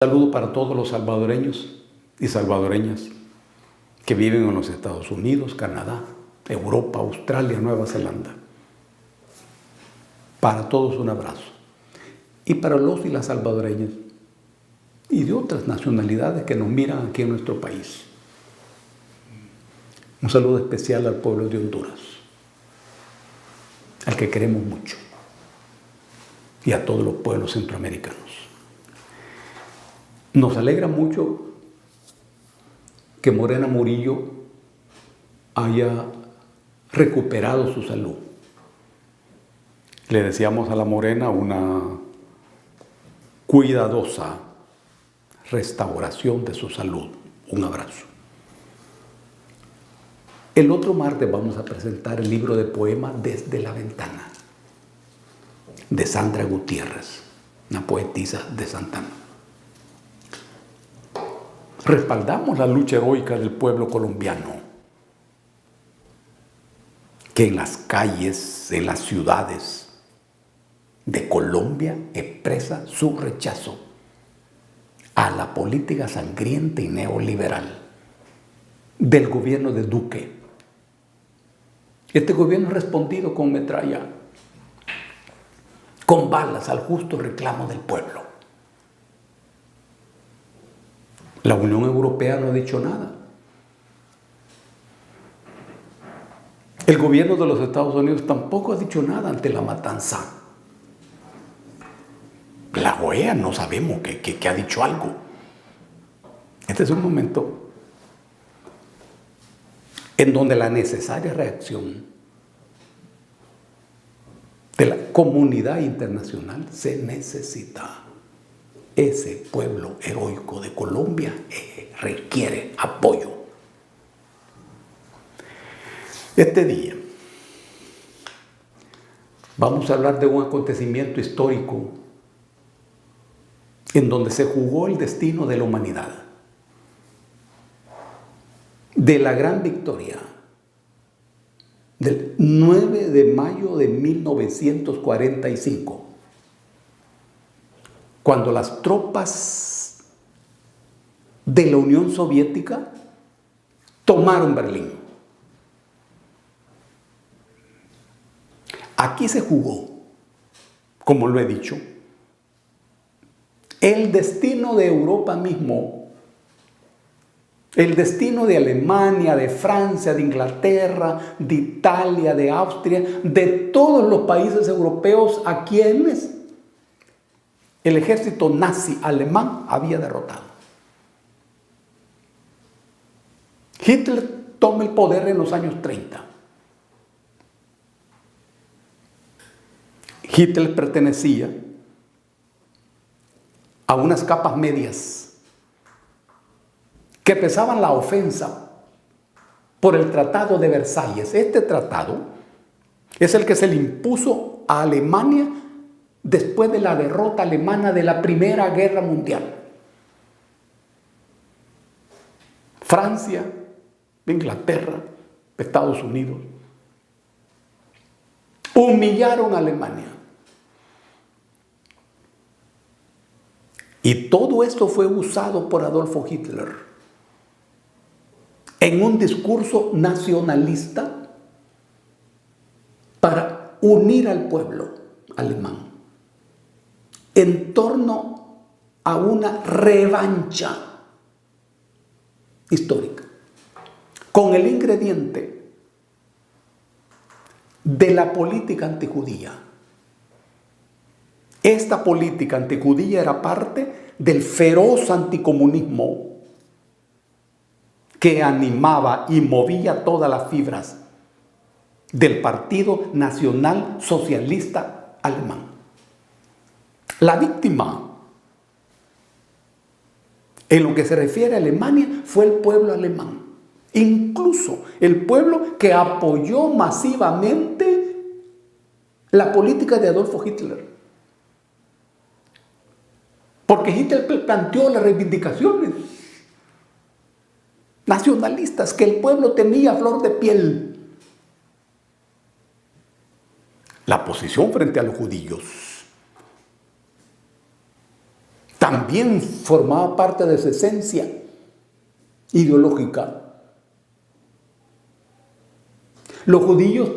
Saludo para todos los salvadoreños y salvadoreñas que viven en los Estados Unidos, Canadá, Europa, Australia, Nueva Zelanda. Para todos un abrazo. Y para los y las salvadoreñas y de otras nacionalidades que nos miran aquí en nuestro país. Un saludo especial al pueblo de Honduras, al que queremos mucho, y a todos los pueblos centroamericanos. Nos alegra mucho que Morena Murillo haya recuperado su salud. Le deseamos a la Morena una cuidadosa restauración de su salud. Un abrazo. El otro martes vamos a presentar el libro de poemas Desde la Ventana, de Sandra Gutiérrez, una poetisa de Santana. Respaldamos la lucha heroica del pueblo colombiano, que en las calles, en las ciudades de Colombia expresa su rechazo a la política sangrienta y neoliberal del gobierno de Duque. Este gobierno ha respondido con metralla, con balas al justo reclamo del pueblo. La Unión Europea no ha dicho nada. El gobierno de los Estados Unidos tampoco ha dicho nada ante la matanza. La OEA no sabemos que ha dicho algo. Este es un momento en donde la necesaria reacción de la comunidad internacional se necesita. Ese pueblo heroico de Colombia requiere apoyo. Este día vamos a hablar de un acontecimiento histórico en donde se jugó el destino de la humanidad, de la gran victoria del 9 de mayo de 1945. Cuando las tropas de la Unión Soviética tomaron Berlín. Aquí se jugó, como lo he dicho, el destino de Europa mismo, el destino de Alemania, de Francia, de Inglaterra, de Italia, de Austria, de todos los países europeos a quienes el ejército nazi alemán había derrotado. Hitler toma el poder en los años 30. Hitler pertenecía a unas capas medias que pesaban la ofensa por el Tratado de Versalles. Este tratado es el que se le impuso a Alemania después de la derrota alemana de la Primera Guerra Mundial. Francia, Inglaterra, Estados Unidos humillaron a Alemania. Y todo esto fue usado por Adolfo Hitler en un discurso nacionalista para unir al pueblo alemán en torno a una revancha histórica, con el ingrediente de la política antijudía. Esta política antijudía era parte del feroz anticomunismo que animaba y movía todas las fibras del Partido Nacional Socialista Alemán. La víctima, en lo que se refiere a Alemania, fue el pueblo alemán. Incluso el pueblo que apoyó masivamente la política de Adolfo Hitler. Porque Hitler planteó las reivindicaciones nacionalistas que el pueblo tenía a flor de piel. La posición frente a los judíos también formaba parte de su esencia ideológica. Los judíos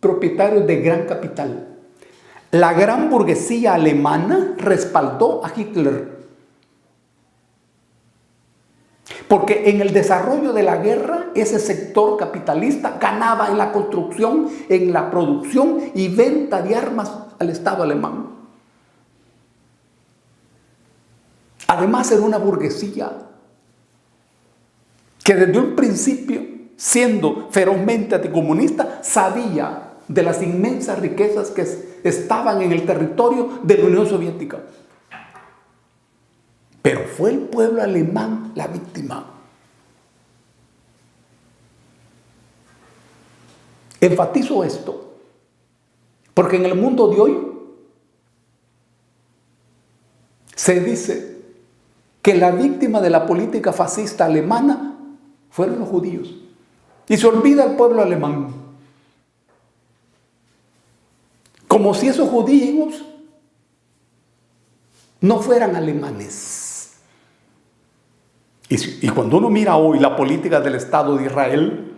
propietarios de gran capital. La gran burguesía alemana respaldó a Hitler. Porque en el desarrollo de la guerra, ese sector capitalista ganaba en la construcción, en la producción y venta de armas al Estado alemán. Además, era una burguesía que desde un principio, siendo ferozmente anticomunista, sabía de las inmensas riquezas que estaban en el territorio de la Unión Soviética. Pero fue el pueblo alemán la víctima. Enfatizo esto, porque en el mundo de hoy se dice que la víctima de la política fascista alemana fueron los judíos. Y se olvida el pueblo alemán. Como si esos judíos no fueran alemanes. Y cuando uno mira hoy la política del Estado de Israel,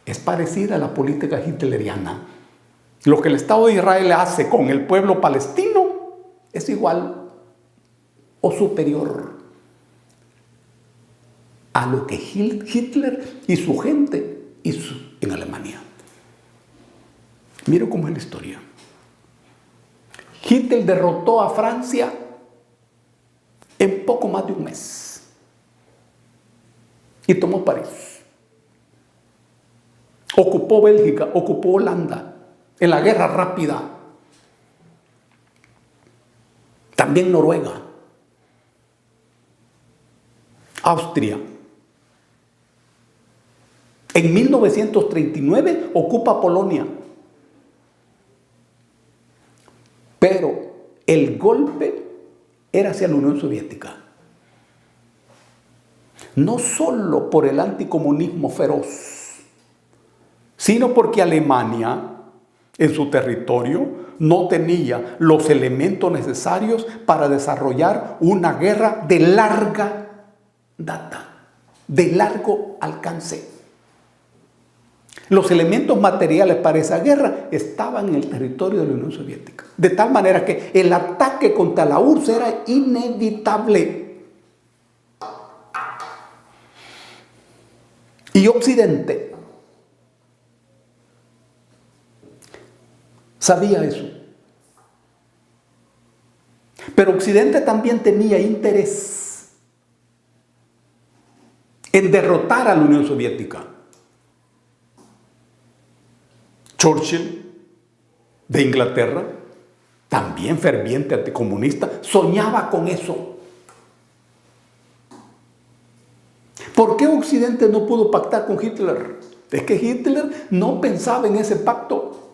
es parecida a la política hitleriana. Lo que el Estado de Israel hace con el pueblo palestino es igual o superior a lo que Hitler y su gente hizo en Alemania. Mira cómo es la historia. Hitler derrotó a Francia en poco más de un mes y tomó París. Ocupó Bélgica, ocupó Holanda en la guerra rápida. También Noruega, Austria. En 1939 ocupa Polonia. Pero el golpe era hacia la Unión Soviética. No solo por el anticomunismo feroz, sino porque Alemania en su territorio no tenía los elementos necesarios para desarrollar una guerra de larga data, de largo alcance. Los elementos materiales para esa guerra estaban en el territorio de la Unión Soviética. De tal manera que el ataque contra la URSS era inevitable. Y Occidente sabía eso. Pero Occidente también tenía interés en derrotar a la Unión Soviética. Churchill, de Inglaterra, también ferviente anticomunista, soñaba con eso. ¿Por qué Occidente no pudo pactar con Hitler? Es que Hitler no pensaba en ese pacto,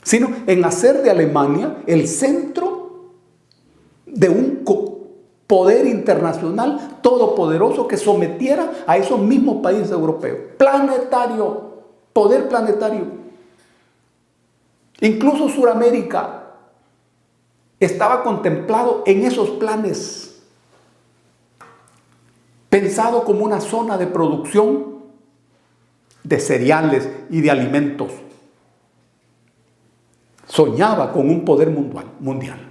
sino en hacer de Alemania el centro de un poder internacional todopoderoso que sometiera a esos mismos países europeos. Planetario, poder planetario. Incluso Sudamérica estaba contemplado en esos planes, pensado como una zona de producción de cereales y de alimentos. Soñaba con un poder mundial.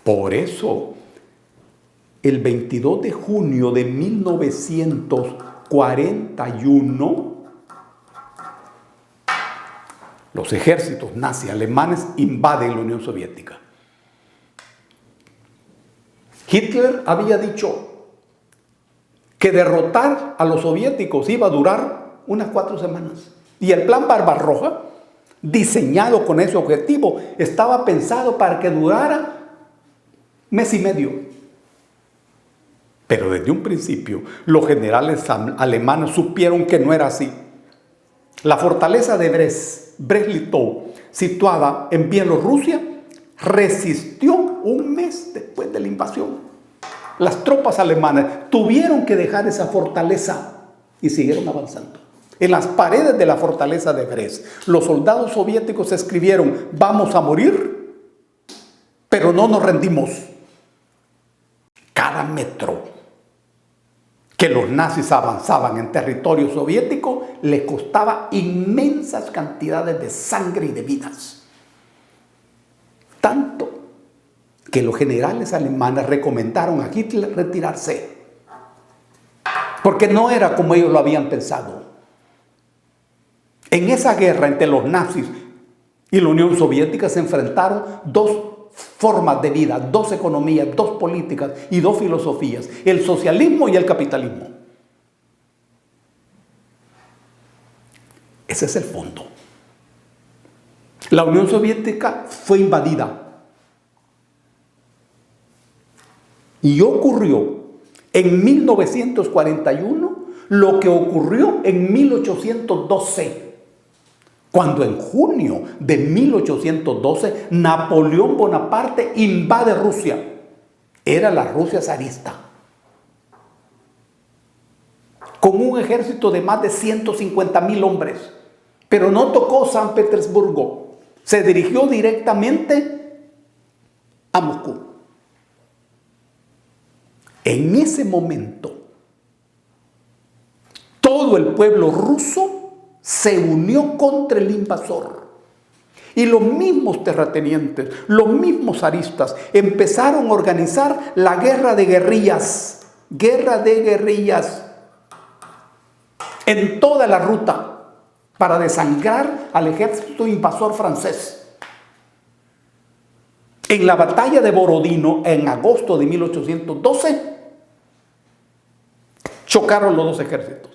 Por eso, el 22 de junio de 1941, los ejércitos nazis alemanes invaden la Unión Soviética. Hitler había dicho que derrotar a los soviéticos iba a durar unas 4 semanas. Y el plan Barbarroja, diseñado con ese objetivo, estaba pensado para que durara mes y medio. Pero desde un principio, los generales alemanes supieron que no era así. La fortaleza de Brest-Litov, situada en Bielorrusia, resistió un mes después de la invasión. Las tropas alemanas tuvieron que dejar esa fortaleza y siguieron avanzando. En las paredes de la fortaleza de Brest, los soldados soviéticos escribieron: vamos a morir, pero no nos rendimos. Cada metro que los nazis avanzaban en territorio soviético les costaba inmensas cantidades de sangre y de vidas. Tanto que los generales alemanes recomendaron a Hitler retirarse, porque no era como ellos lo habían pensado. En esa guerra entre los nazis y la Unión Soviética se enfrentaron dos formas de vida, dos economías, dos políticas y dos filosofías: el socialismo y el capitalismo. Ese es el fondo. La Unión Soviética fue invadida y ocurrió en 1941 lo que ocurrió en 1812. Cuando en junio de 1812 Napoleón Bonaparte invade Rusia. Era la Rusia zarista, con un ejército de más de 150,000 hombres. Pero no tocó San Petersburgo, se dirigió directamente a Moscú. En ese momento, todo el pueblo ruso se unió contra el invasor. Y los mismos terratenientes, los mismos zaristas, empezaron a organizar la guerra de guerrillas. Guerra de guerrillas en toda la ruta para desangrar al ejército invasor francés. En la batalla de Borodino, en agosto de 1812, chocaron los dos ejércitos.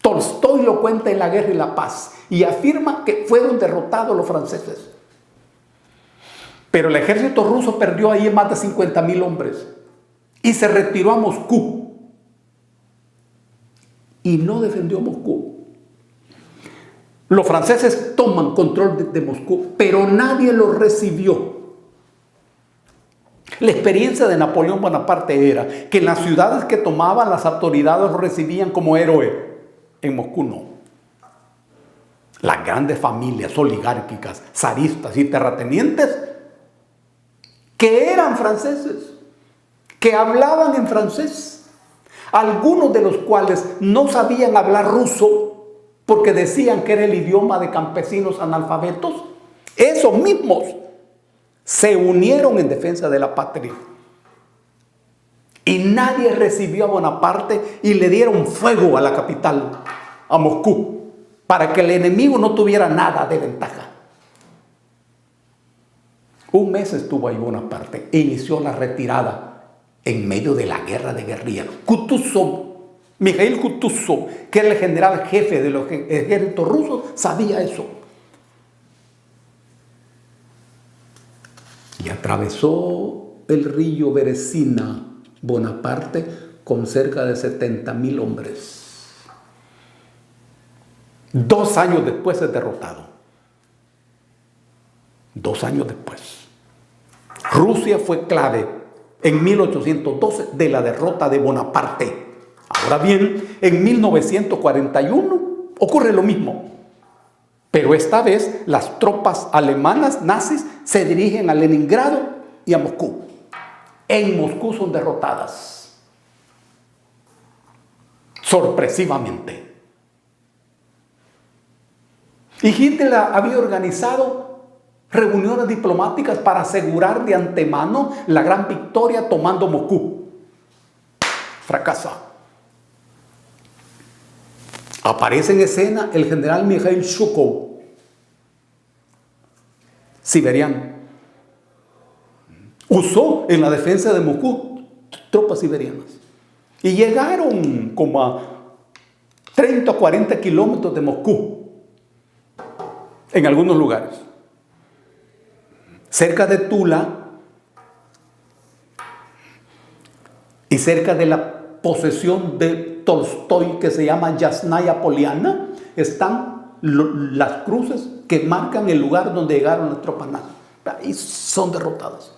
Tolstoy lo cuenta en La Guerra y la Paz y afirma que fueron derrotados los franceses. Pero el ejército ruso perdió ahí más de 50,000 hombres y se retiró a Moscú. Y no defendió Moscú. Los franceses toman control de Moscú, pero nadie los recibió. La experiencia de Napoleón Bonaparte era que en las ciudades que tomaban, las autoridades lo recibían como héroe. En Moscú no. Las grandes familias oligárquicas, zaristas y terratenientes, que eran franceses, que hablaban en francés, algunos de los cuales no sabían hablar ruso porque decían que era el idioma de campesinos analfabetos, esos mismos se unieron en defensa de la patria. Y nadie recibió a Bonaparte y le dieron fuego a la capital, a Moscú, para que el enemigo no tuviera nada de ventaja. Un mes estuvo ahí Bonaparte e inició la retirada en medio de la guerra de guerrilla. Kutuzov, Mikhail Kutuzov, que era el general jefe de los ejércitos rusos, sabía eso. Y atravesó el río Beresina Bonaparte con cerca de 70,000 hombres. 2 años después es derrotado. 2 años después. Rusia fue clave en 1812 de la derrota de Bonaparte. Ahora bien, en 1941 ocurre lo mismo. Pero esta vez las tropas alemanas nazis se dirigen a Leningrado y a Moscú. En Moscú son derrotadas. Sorpresivamente. Y Hitler había organizado reuniones diplomáticas para asegurar de antemano la gran victoria tomando Moscú. Fracasa. Aparece en escena el general Mikhail Zhukov, siberiano. Usó en la defensa de Moscú tropas siberianas. Y llegaron como a 30 o 40 kilómetros de Moscú, en algunos lugares. Cerca de Tula y cerca de la posesión de Tolstoy, que se llama Yasnaya Poliana, están las cruces que marcan el lugar donde llegaron las tropas nazis. Ahí son derrotadas.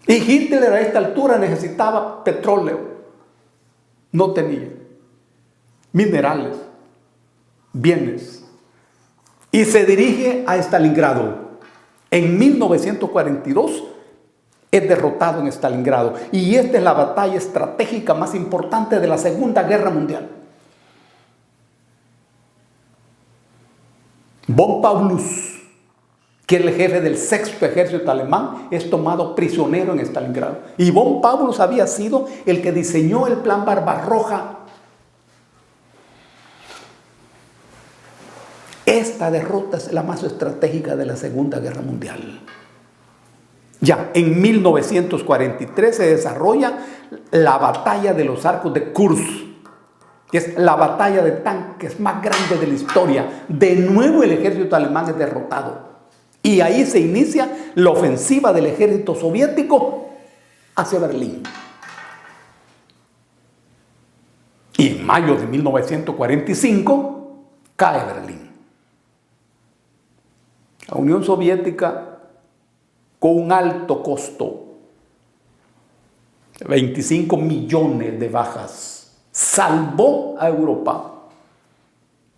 Y Hitler a esta altura necesitaba petróleo. No tenía. minerales, bienes, y se dirige a Stalingrado. En 1942 es derrotado en Stalingrado, y esta es la batalla estratégica más importante de la Segunda Guerra Mundial. Von Paulus, que es el jefe del sexto ejército alemán, es tomado prisionero en Stalingrado. Y von Paulus había sido el que diseñó el plan Barbarroja. Esta derrota es la más estratégica de la Segunda Guerra Mundial. Ya en 1943 se desarrolla la batalla de los Arcos de Kursk, que es la batalla de tanques más grande de la historia. De nuevo el ejército alemán es derrotado. Y ahí se inicia la ofensiva del ejército soviético hacia Berlín. Y en mayo de 1945 cae Berlín. La Unión Soviética, con un alto costo, 25 millones de bajas, salvó a Europa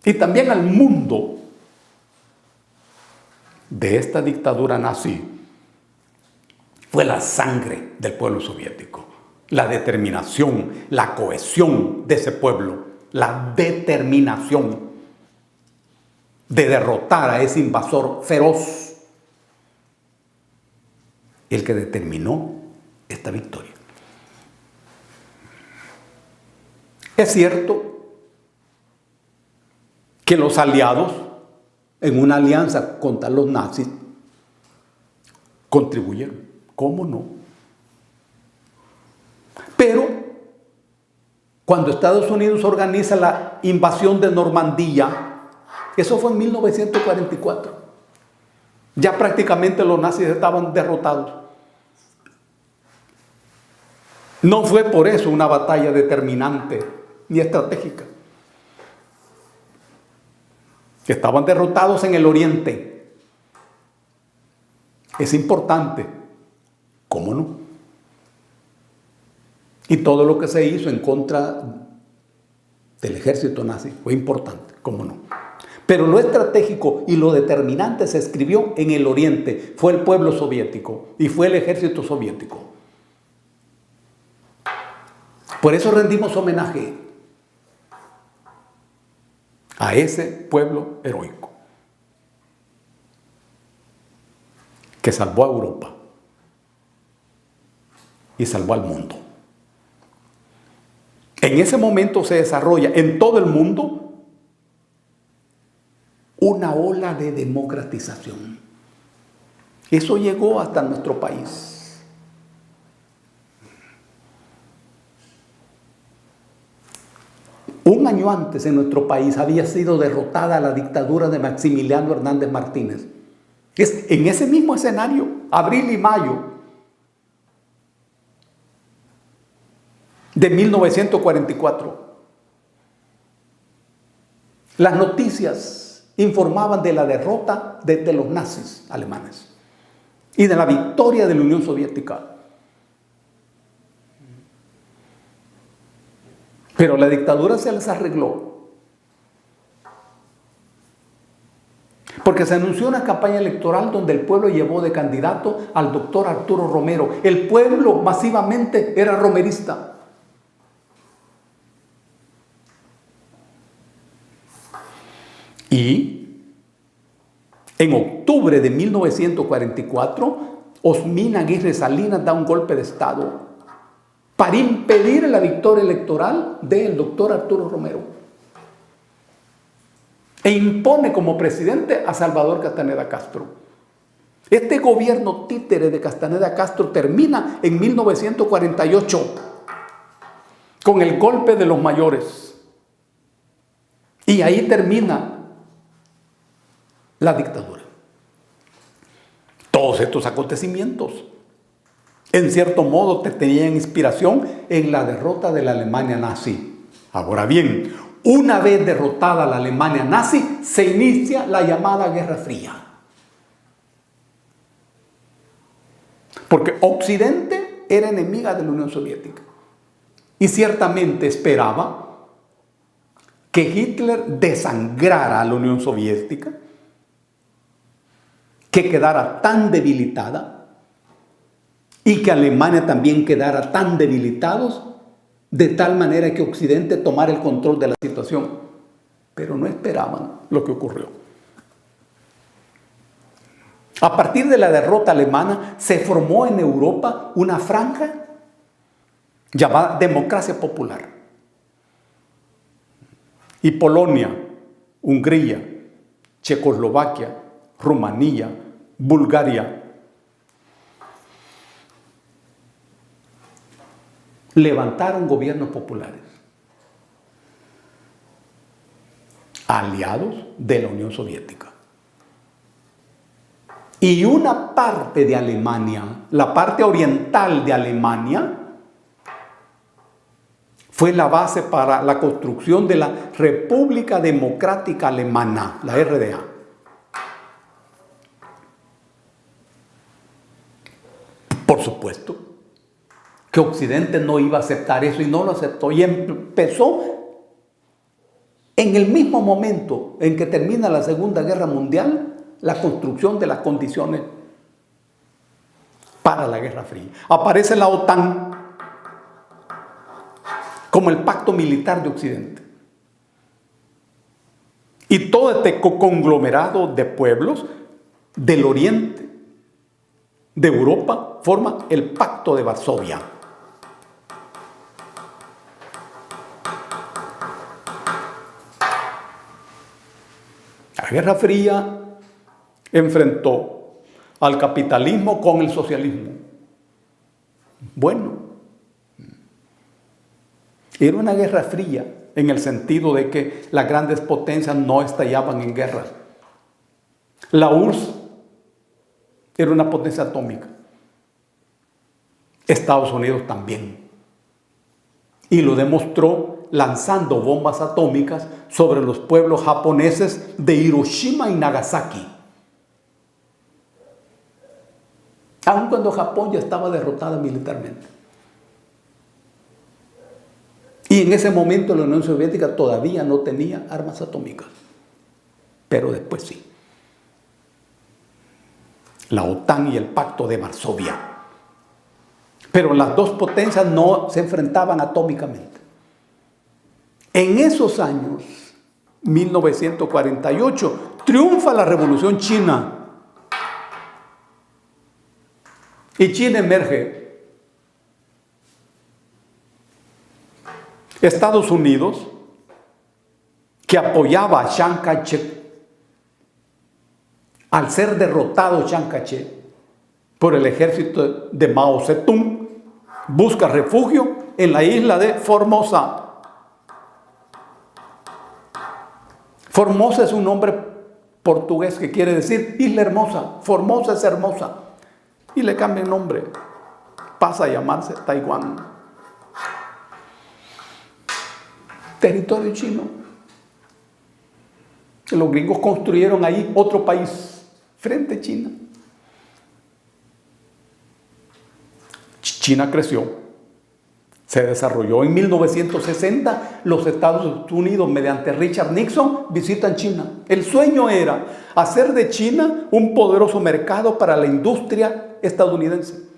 y también al mundo de esta dictadura nazi. Fue la sangre del pueblo soviético, la determinación, la cohesión de ese pueblo, la determinación de derrotar a ese invasor feroz, el que determinó esta victoria. Es cierto que los aliados, en una alianza contra los nazis, contribuyeron. ¿Cómo no? Pero cuando Estados Unidos organiza la invasión de Normandía, eso fue en 1944. Ya prácticamente los nazis estaban derrotados. No fue por eso una batalla determinante ni estratégica. Estaban derrotados en el oriente. Es importante. ¿Cómo no? Y todo lo que se hizo en contra del ejército nazi fue importante. ¿Cómo no? Pero lo estratégico y lo determinante se escribió en el oriente. Fue el pueblo soviético y fue el ejército soviético. Por eso rendimos homenaje a ese pueblo heroico que salvó a Europa y salvó al mundo. En ese momento se desarrolla en todo el mundo una ola de democratización. Eso llegó hasta nuestro país. Un año antes en nuestro país había sido derrotada la dictadura de Maximiliano Hernández Martínez. Es en ese mismo escenario, abril y mayo de 1944. Las noticias informaban de la derrota de los nazis alemanes y de la victoria de la Unión Soviética. Pero la dictadura se les arregló. Porque se anunció una campaña electoral donde el pueblo llevó de candidato al doctor Arturo Romero. El pueblo masivamente era romerista. Y en octubre de 1944, Osmín Aguirre Salinas da un golpe de Estado para impedir la victoria electoral del doctor Arturo Romero. E impone como presidente a Salvador Castaneda Castro. Este gobierno títere de Castaneda Castro termina en 1948 con el golpe de los mayores. Y ahí termina la dictadura. Todos estos acontecimientos en cierto modo tenían inspiración en la derrota de la Alemania nazi. Ahora bien, una vez derrotada la Alemania nazi, se inicia la llamada Guerra Fría. Porque Occidente era enemiga de la Unión Soviética y ciertamente esperaba que Hitler desangrara a la Unión Soviética, que quedara tan debilitada y que Alemania también quedara tan debilitados, de tal manera que Occidente tomara el control de la situación. Pero no esperaban lo que ocurrió. A partir de la derrota alemana se formó en Europa una franja llamada democracia popular. Y Polonia, Hungría, Checoslovaquia, Rumanía, Bulgaria levantaron gobiernos populares, aliados de la Unión Soviética. Y una parte de Alemania, la parte oriental de Alemania, fue la base para la construcción de la República Democrática Alemana, la RDA. Por supuesto que Occidente no iba a aceptar eso y no lo aceptó. Y empezó en el mismo momento en que termina la Segunda Guerra Mundial la construcción de las condiciones para la Guerra Fría. Aparece la OTAN como el pacto militar de Occidente. Y todo este conglomerado de pueblos del oriente, de Europa, forma el Pacto de Varsovia. La Guerra Fría enfrentó al capitalismo con el socialismo. Bueno, era una guerra fría en el sentido de que las grandes potencias no estallaban en guerra. La URSS era una potencia atómica. Estados Unidos también. Y lo demostró lanzando bombas atómicas sobre los pueblos japoneses de Hiroshima y Nagasaki. Aun cuando Japón ya estaba derrotada militarmente. Y en ese momento la Unión Soviética todavía no tenía armas atómicas. Pero después sí. La OTAN y el Pacto de Varsovia. Pero las dos potencias no se enfrentaban atómicamente. En esos años, 1948, triunfa la Revolución China. Y China emerge. Estados Unidos, que apoyaba a Chiang Kai-shek, al ser derrotado Chiang Kai-shek por el ejército de Mao Zedong, busca refugio en la isla de Formosa. Formosa es un nombre portugués que quiere decir isla hermosa. Formosa es hermosa. Y le cambia el nombre. Pasa a llamarse Taiwán. Territorio chino. Los gringos construyeron ahí otro país frente a China. China creció, se desarrolló. En 1960 los Estados Unidos, mediante Richard Nixon, visitan China. El sueño era hacer de China un poderoso mercado para la industria estadounidense.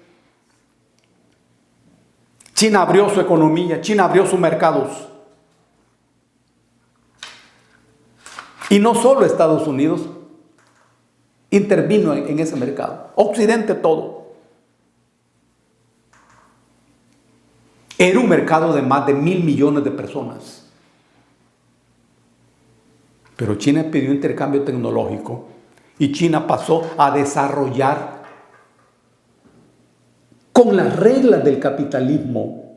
China abrió su economía, China abrió sus mercados. Y no solo Estados Unidos intervino en ese mercado, Occidente todo. Era un mercado de más de 1.000 millones de personas. Pero China pidió intercambio tecnológico y China pasó a desarrollar con las reglas del capitalismo,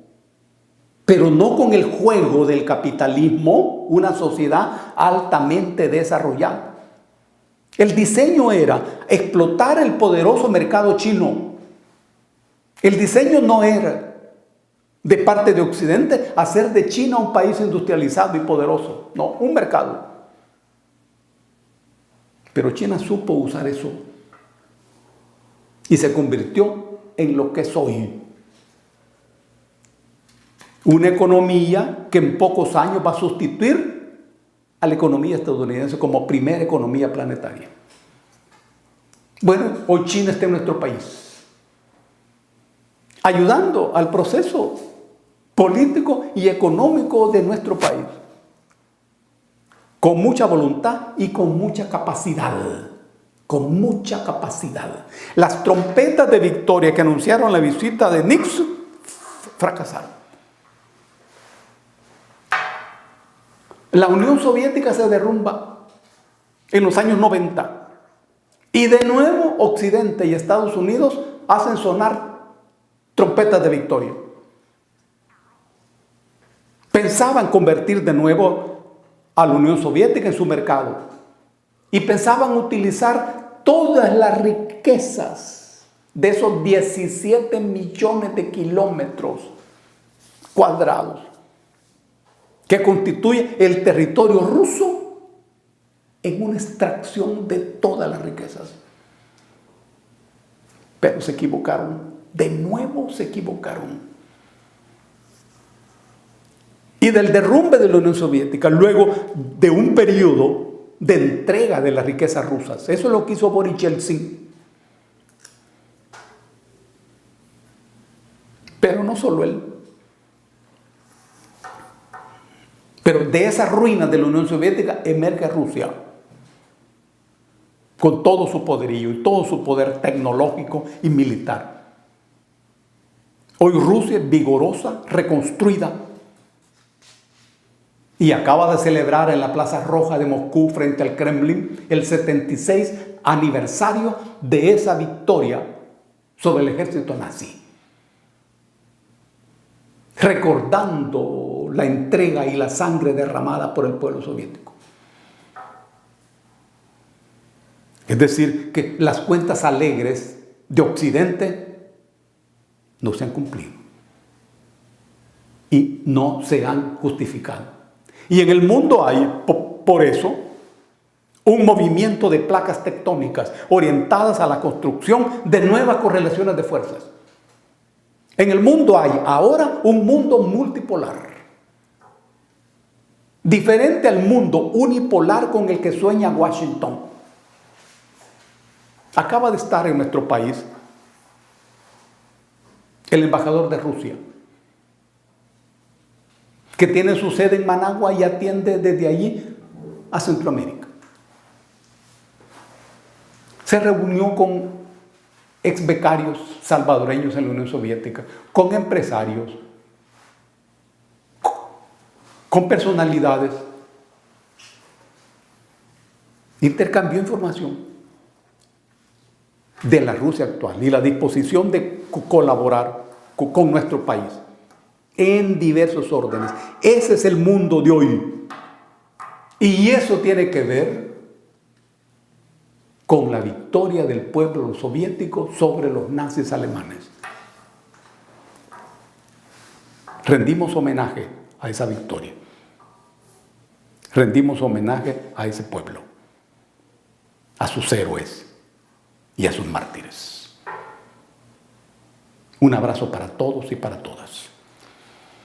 pero no con el juego del capitalismo, una sociedad altamente desarrollada. El diseño era explotar el poderoso mercado chino. El diseño no era de parte de Occidente hacer de China un país industrializado y poderoso. No, un mercado. Pero China supo usar eso y se convirtió en lo que es hoy. Una economía que en pocos años va a sustituir a la economía estadounidense como primera economía planetaria. Bueno, hoy China está en nuestro país, ayudando al proceso político y económico de nuestro país, con mucha voluntad y con mucha capacidad. Con mucha capacidad. Las trompetas de victoria que anunciaron la visita de Nixon fracasaron. La Unión Soviética se derrumba en los años 90. Y de nuevo Occidente y Estados Unidos hacen sonar trompetas de victoria. Pensaban convertir de nuevo a la Unión Soviética en su mercado. Y pensaban utilizar todas las riquezas de esos 17 millones de kilómetros cuadrados que constituye el territorio ruso en una extracción de todas las riquezas. Pero se equivocaron, de nuevo se equivocaron. Y del derrumbe de la Unión Soviética, luego de un periodo de entrega de las riquezas rusas, eso es lo que hizo Boris Yeltsin. Pero no solo él. Pero de esas ruinas de la Unión Soviética emerge Rusia, con todo su poderío y todo su poder tecnológico y militar. Hoy Rusia es vigorosa, reconstruida, y acaba de celebrar en la Plaza Roja de Moscú, frente al Kremlin, el 76 aniversario de esa victoria sobre el ejército nazi, recordando la entrega y la sangre derramada por el pueblo soviético. Es decir, que las cuentas alegres de Occidente no se han cumplido y no se han justificado. Y en el mundo hay, por eso, un movimiento de placas tectónicas orientadas a la construcción de nuevas correlaciones de fuerzas. En el mundo hay ahora un mundo multipolar, diferente al mundo unipolar con el que sueña Washington. Acaba de estar en nuestro país el embajador de Rusia, que tiene su sede en Managua y atiende desde allí a Centroamérica. Se reunió con ex becarios salvadoreños en la Unión Soviética, con empresarios, con personalidades. Intercambió información de la Rusia actual y la disposición de colaborar con nuestro país en diversos órdenes. Ese es el mundo de hoy. Y eso tiene que ver con la victoria del pueblo soviético sobre los nazis alemanes. Rendimos homenaje a esa victoria. Rendimos homenaje a ese pueblo, a sus héroes y a sus mártires. Un abrazo para todos y para todas.